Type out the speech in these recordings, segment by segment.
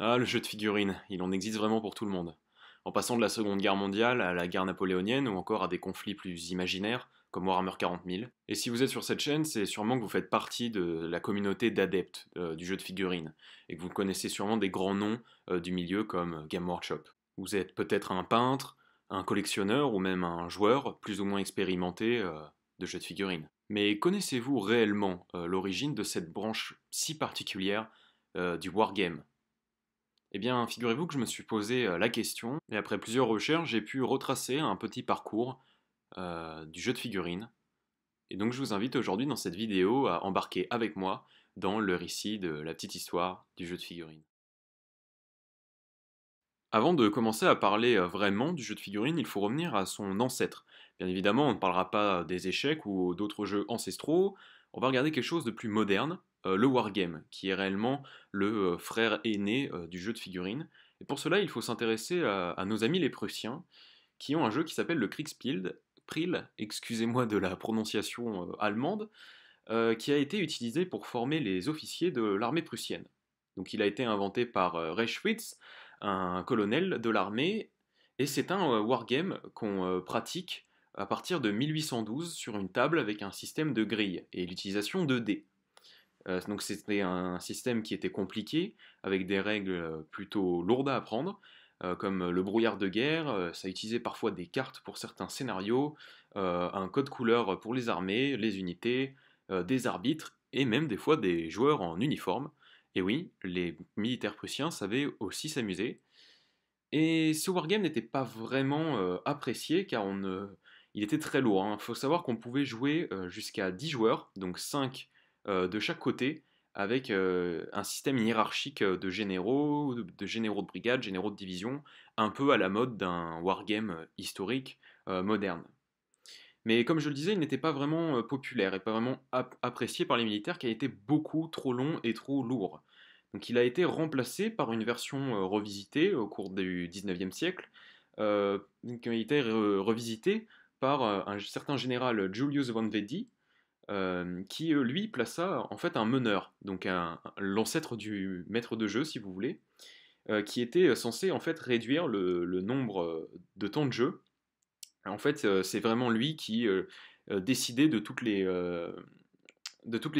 Ah, le jeu de figurines, il en existe vraiment pour tout le monde. En passant de la Seconde Guerre mondiale à la guerre napoléonienne ou encore à des conflits plus imaginaires, comme Warhammer 40 000. Et si vous êtes sur cette chaîne, c'est sûrement que vous faites partie de la communauté d'adeptes du jeu de figurines, et que vous connaissez sûrement des grands noms du milieu comme Game Workshop. Vous êtes peut-être un peintre, un collectionneur ou même un joueur plus ou moins expérimenté de jeux de figurines. Mais connaissez-vous réellement l'origine de cette branche si particulière du wargame? Eh bien, figurez-vous que je me suis posé la question, et après plusieurs recherches, j'ai pu retracer un petit parcours du jeu de figurines. Et donc, je vous invite aujourd'hui dans cette vidéo à embarquer avec moi dans le récit de la petite histoire du jeu de figurines. Avant de commencer à parler vraiment du jeu de figurines, il faut revenir à son ancêtre. Bien évidemment, on ne parlera pas des échecs ou d'autres jeux ancestraux, on va regarder quelque chose de plus moderne, le wargame, qui est réellement le frère aîné du jeu de figurines. Et pour cela, il faut s'intéresser à nos amis les Prussiens, qui ont un jeu qui s'appelle le Kriegspiel, Priel, excusez-moi de la prononciation allemande, qui a été utilisé pour former les officiers de l'armée prussienne. Donc il a été inventé par Reichwitz, un colonel de l'armée, et c'est un wargame qu'on pratique à partir de 1812 sur une table avec un système de grille et l'utilisation de dés. Donc c'était un système qui était compliqué, avec des règles plutôt lourdes à apprendre, comme le brouillard de guerre, ça utilisait parfois des cartes pour certains scénarios, un code couleur pour les armées, les unités, des arbitres, et même des fois des joueurs en uniforme. Et oui, les militaires prussiens savaient aussi s'amuser. Et ce wargame n'était pas vraiment apprécié car il était très lourd, hein. Il faut savoir qu'on pouvait jouer jusqu'à 10 joueurs, donc 5 de chaque côté, avec un système hiérarchique de généraux de brigade, généraux de division, un peu à la mode d'un wargame historique moderne. Mais comme je le disais, il n'était pas vraiment populaire et pas vraiment apprécié par les militaires car il était beaucoup trop long et trop lourd. Donc il a été remplacé par une version revisitée au cours du 19e siècle, qui a été revisité par un certain général Julius von Wedi, qui lui plaça en fait un meneur, donc l'ancêtre du maître de jeu si vous voulez, qui était censé en fait réduire le nombre de temps de jeu. En fait, c'est vraiment lui qui décidait de toutes les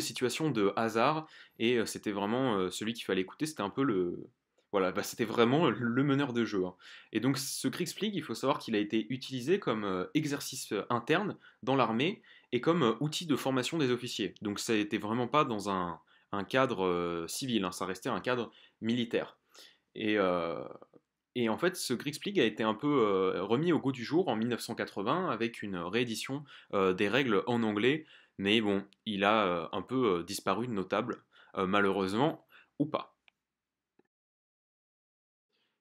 situations de hasard, et c'était vraiment celui qu'il fallait écouter, c'était un peu le... Voilà, bah, c'était vraiment le meneur de jeu, hein. Et donc ce Kriegsplig, il faut savoir qu'il a été utilisé comme exercice interne dans l'armée et comme outil de formation des officiers. Donc ça n'était vraiment pas dans un cadre civil, hein, ça restait un cadre militaire. Et, euh, et en fait, ce Kriegsplig a été un peu remis au goût du jour en 1980 avec une réédition des règles en anglais, mais bon, il a un peu disparu de nos tables, malheureusement, ou pas.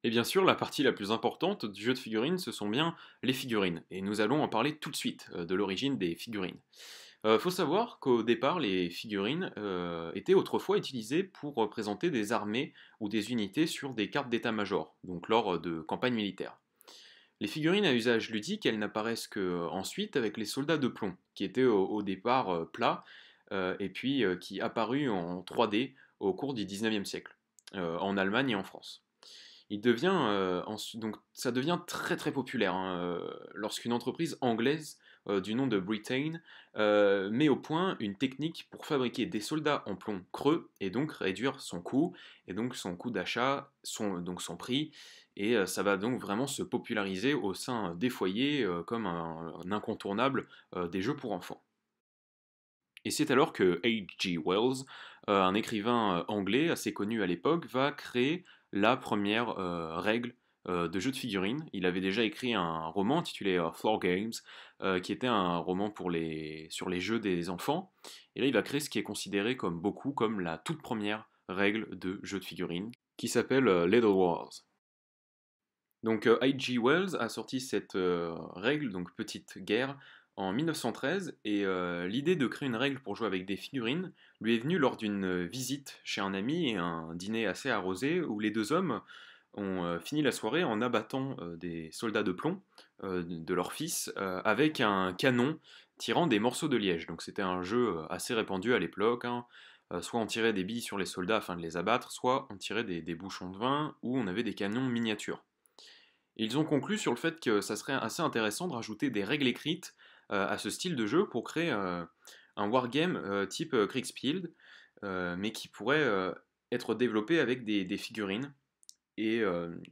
Et bien sûr, la partie la plus importante du jeu de figurines, ce sont bien les figurines, et nous allons en parler tout de suite de l'origine des figurines. Faut savoir qu'au départ, les figurines étaient autrefois utilisées pour représenter des armées ou des unités sur des cartes d'état-major, donc lors de campagnes militaires. Les figurines à usage ludique, elles n'apparaissent qu'ensuite avec les soldats de plomb, qui étaient au départ plats, et puis qui apparus en 3D au cours du 19e siècle, en Allemagne et en France. Donc ça devient très très populaire, hein, lorsqu'une entreprise anglaise du nom de Britain met au point une technique pour fabriquer des soldats en plomb creux et donc réduire son coût et donc son coût d'achat, donc son prix, et ça va donc vraiment se populariser au sein des foyers comme un incontournable des jeux pour enfants. Et c'est alors que H.G. Wells, un écrivain anglais assez connu à l'époque, va créer la première règle de jeu de figurines. Il avait déjà écrit un roman intitulé Floor Games, qui était un roman sur les jeux des enfants. Et là, il va créer ce qui est considéré comme beaucoup comme la toute première règle de jeu de figurines, qui s'appelle Little Wars. Donc H.G. Wells a sorti cette règle, donc Petite Guerre, en 1913, et l'idée de créer une règle pour jouer avec des figurines lui est venue lors d'une visite chez un ami et un dîner assez arrosé où les deux hommes ont fini la soirée en abattant des soldats de plomb de leur fils avec un canon tirant des morceaux de liège. Donc c'était un jeu assez répandu à l'époque, hein. Soit on tirait des billes sur les soldats afin de les abattre, soit on tirait des bouchons de vin, ou on avait des canons miniatures. Et ils ont conclu sur le fait que ça serait assez intéressant de rajouter des règles écrites à ce style de jeu pour créer un wargame type Kriegspiel, mais qui pourrait être développé avec des figurines et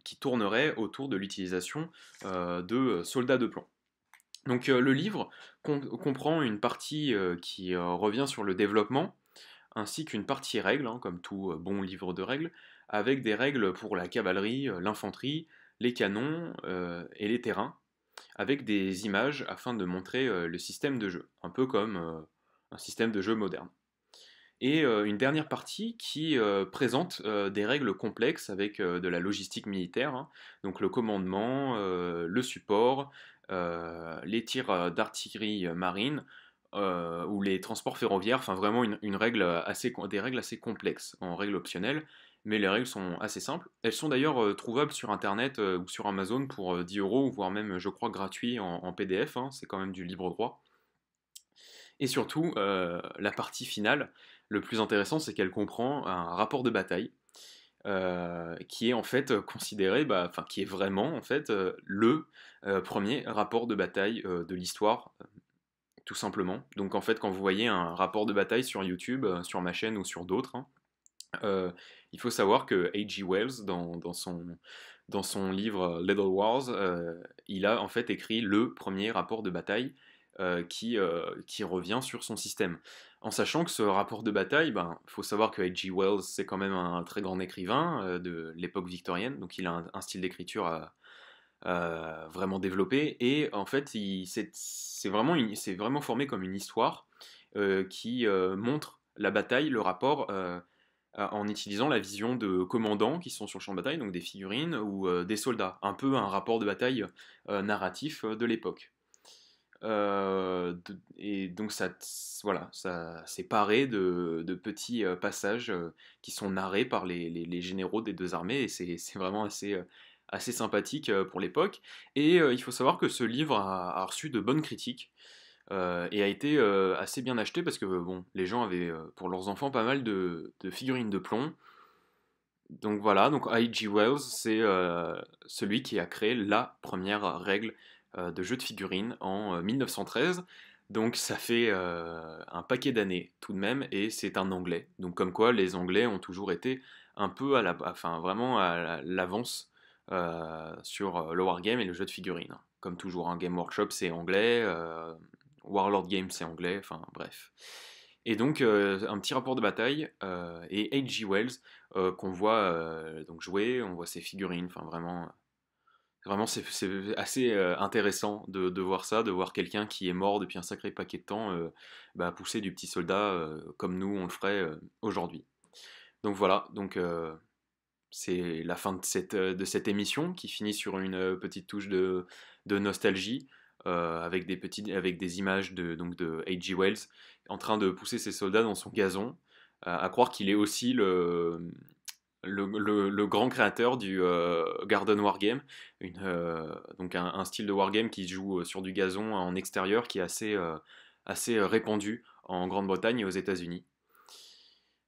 qui tournerait autour de l'utilisation de soldats de plomb. Donc le livre comprend une partie qui revient sur le développement, ainsi qu'une partie règles, hein, comme tout bon livre de règles, avec des règles pour la cavalerie, l'infanterie, les canons et les terrains, avec des images afin de montrer le système de jeu, un peu comme un système de jeu moderne. Et une dernière partie qui présente des règles complexes avec de la logistique militaire, hein, donc le commandement, le support, les tirs d'artillerie marine ou les transports ferroviaires, enfin vraiment des règles assez complexes en règles optionnelles, mais les règles sont assez simples. Elles sont d'ailleurs trouvables sur internet ou sur Amazon pour 10 euros, voire même je crois gratuit en PDF, hein, c'est quand même du libre droit. Et surtout, la partie finale, le plus intéressant, c'est qu'elle comprend un rapport de bataille qui est en fait considéré, enfin qui est vraiment en fait le premier rapport de bataille de l'histoire, tout simplement. Donc en fait, quand vous voyez un rapport de bataille sur YouTube, sur ma chaîne ou sur d'autres, hein, il faut savoir que H.G. Wells, dans son livre Little Wars, il a en fait écrit le premier rapport de bataille qui revient sur son système. En sachant que ce rapport de bataille, il faut savoir que H.G. Wells, c'est quand même un très grand écrivain de l'époque victorienne, donc il a un style d'écriture vraiment développé, et en fait, c'est vraiment formé comme une histoire qui montre la bataille, le rapport, en utilisant la vision de commandants qui sont sur le champ de bataille, donc des figurines ou des soldats, un peu un rapport de bataille narratif de l'époque. Et donc voilà, ça c'est paré de petits passages qui sont narrés par les généraux des deux armées, et c'est vraiment assez sympathique pour l'époque. Et il faut savoir que ce livre a reçu de bonnes critiques et a été assez bien acheté parce que bon, les gens avaient pour leurs enfants pas mal de figurines de plomb. Donc voilà, donc H.G. Wells, c'est celui qui a créé la première règle de jeu de figurines en 1913. Donc ça fait un paquet d'années tout de même, et c'est un anglais. Donc comme quoi les anglais ont toujours été un peu enfin vraiment à l'avance sur le wargame et le jeu de figurines. Comme toujours, un Game Workshop c'est anglais, Warlord Games c'est anglais, enfin bref. Et donc un petit rapport de bataille et H.G. Wells qu'on voit donc jouer, on voit ses figurines, enfin vraiment c'est assez intéressant de voir ça, de voir quelqu'un qui est mort depuis un sacré paquet de temps pousser du petit soldat comme nous on le ferait aujourd'hui. Donc voilà, donc c'est la fin de cette émission qui finit sur une petite touche de nostalgie avec des images donc de H.G. Wells en train de pousser ses soldats dans son gazon, à croire qu'il est aussi le grand créateur du Garden Wargame, donc un style de wargame qui se joue sur du gazon en extérieur qui est assez répandu en Grande-Bretagne et aux États-Unis.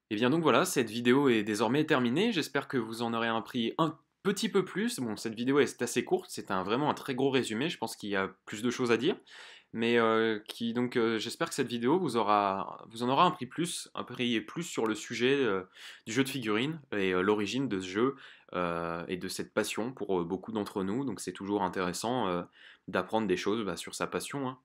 Et bien donc voilà, cette vidéo est désormais terminée. J'espère que vous en aurez appris un petit peu plus. Bon, cette vidéo est assez courte, c'est vraiment un très gros résumé. Je pense qu'il y a plus de choses à dire. Mais j'espère que cette vidéo vous en aura appris plus sur le sujet du jeu de figurines et l'origine de ce jeu et de cette passion pour beaucoup d'entre nous. Donc c'est toujours intéressant d'apprendre des choses sur sa passion, hein.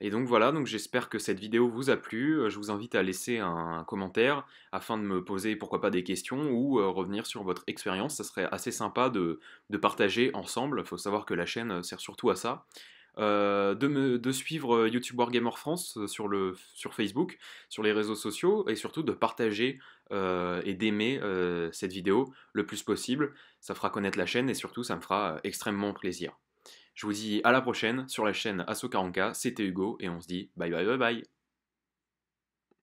Et donc voilà, donc j'espère que cette vidéo vous a plu. Je vous invite à laisser un commentaire afin de me poser pourquoi pas des questions ou revenir sur votre expérience. Ça serait assez sympa de partager ensemble. Il faut savoir que la chaîne sert surtout à ça. De suivre YouTube Wargamer France sur Facebook, sur les réseaux sociaux, et surtout de partager et d'aimer cette vidéo le plus possible. Ça fera connaître la chaîne et surtout ça me fera extrêmement plaisir. Je vous dis à la prochaine sur la chaîne Asso40K, c'était Hugo et on se dit bye bye bye bye.